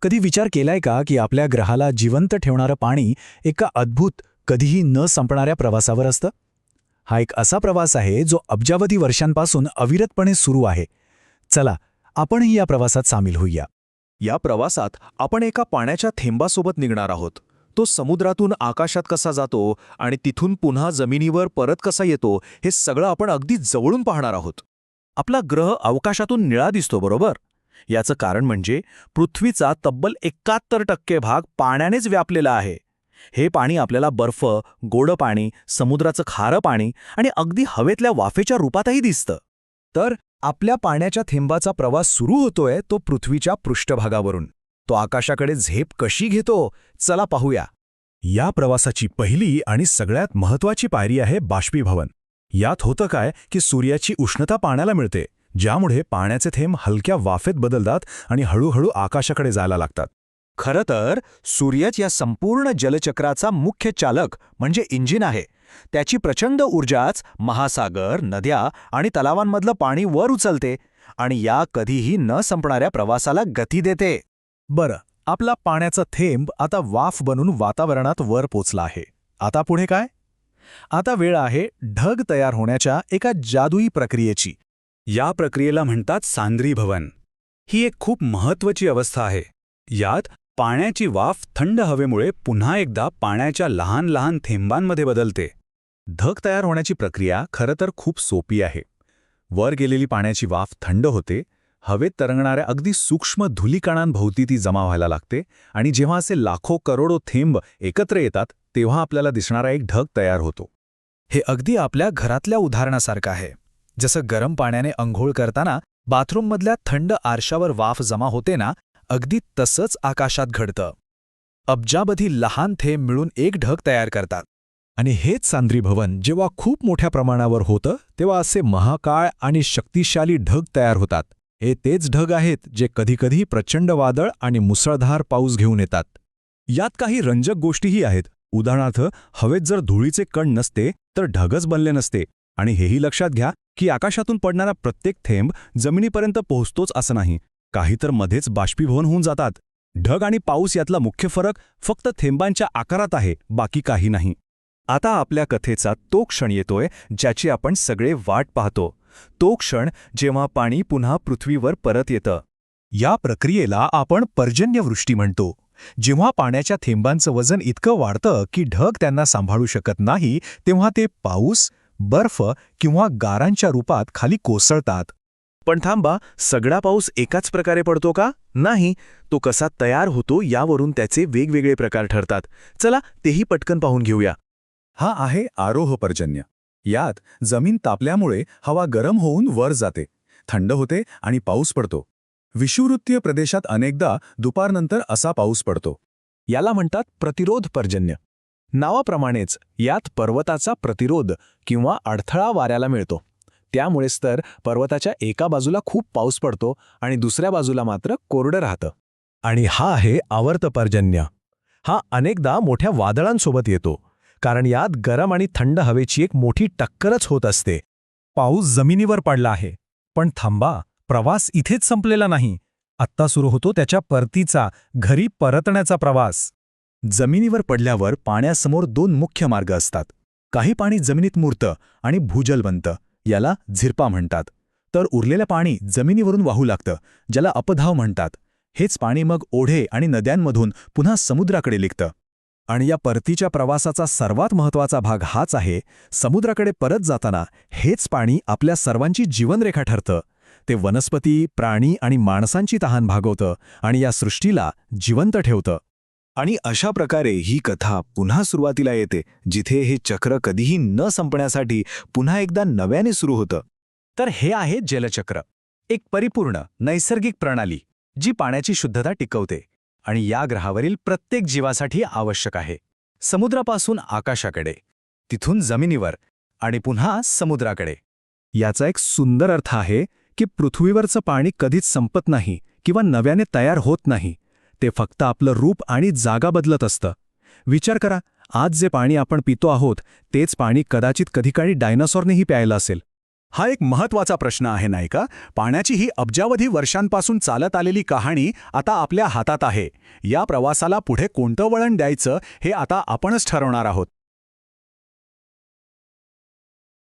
कधी विचार केलाय का की आपल्या ग्रहाला जिवंत ठेवणारं पाणी एका अद्भुत, कधीही न संपणाऱ्या प्रवासावर असतं? हा एक असा प्रवास आहे जो अब्जावधी वर्षांपासून अविरतपणे सुरू आहे. चला, आपणही या प्रवासात सामील होऊया. या प्रवासात आपण एका पाण्याच्या थेंबासोबत निघणार आहोत. तो समुद्रातून आकाशात कसा जातो आणि तिथून पुन्हा जमिनीवर परत कसा येतो हे सगळं आपण अगदी जवळून पाहणार आहोत. आपला ग्रह अवकाशातून निळा दिसतो, बरोबर? याचं कारण म्हणजे पृथ्वीचा तब्बल 71% भाग पाण्यानेच व्यापलेला आहे. हे पाणी आपल्याला बर्फ, गोड पाणी, समुद्राचं खारं पाणी आणि अगदी हवेतल्या वाफेच्या रूपातही दिसतं. तर आपल्या पाण्याच्या थेंबाचा प्रवास सुरू होतोय तो पृथ्वीच्या पृष्ठभागावरून. तो आकाशाकडे झेप कशी घेतो, चला पाहूया. या प्रवासाची पहिली आणि सगळ्यात महत्त्वाची पायरी आहे बाष्पीभवन. यात होतं काय की सूर्याची उष्णता पाण्याला मिळते, ज्यामुळे पाण्याचे थेंब हलक्या वाफेत बदलतात आणि हळूहळू आकाशाकडे जायला लागतात. खरं तर सूर्यच या संपूर्ण जलचक्राचा मुख्य चालक म्हणजे इंजिन आहे. त्याची प्रचंड ऊर्जाच महासागर, नद्या आणि तलावांमधलं पाणी वर उचलते आणि या कधीही न संपणाऱ्या प्रवासाला गती देते. बरं, आपला पाण्याचा थेंब आता वाफ बनून वातावरणात वर पोचला आहे. आता पुढे काय? आता वेळ आहे ढग तयार होण्याच्या एका जादुई प्रक्रियेची. या प्रक्रियेला म्हणतात सांद्रीभवन. ही एक खूप महत्त्वाची अवस्था आहे. यात पाण्याची वाफ थंड हवेमुळे पुन्हा एकदा पाण्याच्या लहान लहान थेंबांमध्ये बदलते. ढग तयार होण्याची प्रक्रिया खरं तर खूप सोपी आहे. वर गेलेली पाण्याची वाफ थंड होते, हवेत तरंगणाऱ्या अगदी सूक्ष्म धुलीकणांभोवती ती जमा व्हायला लागते आणि जेव्हा असे लाखो करोडो थेंब एकत्र येतात तेव्हा आपल्याला दिसणारा एक ढग तयार होतो. हे अगदी आपल्या घरातल्या उदाहरणासारखं आहे. जसं गरम पाण्याने अंघोळ करताना बाथरूममधल्या थंड आरशावर वाफ जमा होते ना, अगदी तसंच आकाशात घडतं. अब्जावधी लहान थेंब मिळून एक ढग तयार करतात. आणि हेच सांद्रीभवन जेव्हा खूप मोठ्या प्रमाणावर होतं तेव्हा असे महाकाय आणि शक्तिशाली ढग तयार होतात. हे तेच ढग आहेत जे कधीकधी प्रचंड वादळ आणि मुसळधार पाऊस घेऊन येतात. यात काही रंजक गोष्टीही आहेत. उदाहरणार्थ, हवेत जर धुळीचे कण नसते तर ढगच बनले नसते. आणि हेही लक्षात घ्या की आकाशातून पडणारा प्रत्येक थेंब जमिनीपर्यंत पोहोचतोच असं नाही. काही तर मध्येच बाष्पीभवन होऊन जातात. ढग आणि पाऊस यातला मुख्य फरक फक्त थेंबांच्या आकारात आहे, बाकी काही नाही. आता आपल्या कथेचा तो क्षण येतोय ज्याची आपण सगळे वाट पाहतो. तो क्षण जेव्हा पाणी पुन्हा पृथ्वीवर परत येतं. या प्रक्रियेला आपण पर्जन्यवृष्टी म्हणतो. जेव्हा पाण्याच्या थेंबांचं वजन इतकं वाढतं की ढग त्यांना सांभाळू शकत नाही, तेव्हा ते पाऊस, बर्फ किंवा गारांच्या रूपात खाली कोसळतात. पण थांबा, सगळा पाऊस एकाच प्रकारे पडतो का? नाही, तो कसा तयार होतो यावरून त्याचे वेगवेगळे प्रकार ठरतात. चला, तेही पटकन पाहून घेऊया. हा आहे आरोह पर्जन्य. यात जमीन तापल्यामुळे हवा गरम होऊन वर जाते, थंड होते आणि पाऊस पडतो. विषुववृत्तीय प्रदेशात अनेकदा दुपारनंतर असा पाऊस पडतो. याला म्हणतात प्रतिरोध पर्जन्य. नावाप्रमाणेच यात पर्वताचा प्रतिरोध किंवा अडथळा वाऱ्याला मिळतो. त्यामुळेच तर पर्वताच्या एका बाजूला खूप पाऊस पडतो आणि दुसऱ्या बाजूला मात्र कोरडं राहतं. आणि हा आहे आवर्त पर्जन्य. हा अनेकदा मोठ्या वादळांसोबत येतो, कारण यात गरम आणि थंड हवेची एक मोठी टक्करच होत असते. पाऊस जमिनीवर पडला आहे, पण थांबा, प्रवास इथेच संपलेला नाही. आत्ता सुरू होतो त्याच्या परतीचा, घरी परतण्याचा प्रवास. जमिनीवर पडल्यावर पाण्यासमोर दोन मुख्य मार्ग असतात. काही पाणी जमिनीत मुरतं आणि भूजल बनतं, याला झिरपा म्हणतात. तर उरलेलं पाणी जमिनीवरून वाहू लागतं, ज्याला अपधाव म्हणतात. हेच पाणी मग ओढे आणि नद्यांमधून पुन्हा समुद्राकडे निघतं. आणि या परतीच्या प्रवासाचा सर्वात महत्त्वाचा भाग हाच आहे. समुद्राकडे परत जाताना हेच पाणी आपल्या सर्वांची जीवनरेखा ठरतं. ते वनस्पती, प्राणी आणि माणसांची तहान भागवतं आणि या सृष्टीला जिवंत ठेवतं. आणि अशा प्रकारे ही कथा पुन्हा सुरुवातीला येते, जिथे हे चक्र कधीही न संपण्यासाठी पुन्हा एकदा नव्याने सुरू होतं. तर हे आहे जलचक्र, एक परिपूर्ण नैसर्गिक प्रणाली जी पाण्याची शुद्धता टिकवते आणि या ग्रहावरील प्रत्येक जीवासाठी आवश्यक आहे. समुद्रापासून आकाशाकडे, तिथून जमिनीवर आणि पुन्हा समुद्राकडे. याचा एक सुंदर अर्थ आहे की पृथ्वीवरचं पाणी कधीच संपत नाही किंवा नव्याने तयार होत नाही. ते फक्त आपलं रूप आणि जागा बदलत असतं. विचार करा, आज जे पाणी आपण पितो आहोत तेच पाणी कदाचित कधी काळी डायनासॉरनेही प्यायलं असेल. हा एक महत्वाचा प्रश्न आहे नाही का? पाण्याची ही अब्जावधी वर्षांपासून चालत आलेली कहाणी आता आपल्या हातात आहे. या प्रवासाला पुढे कोणतं वळण द्यायचं हे आता आपणच ठरवणार आहोत.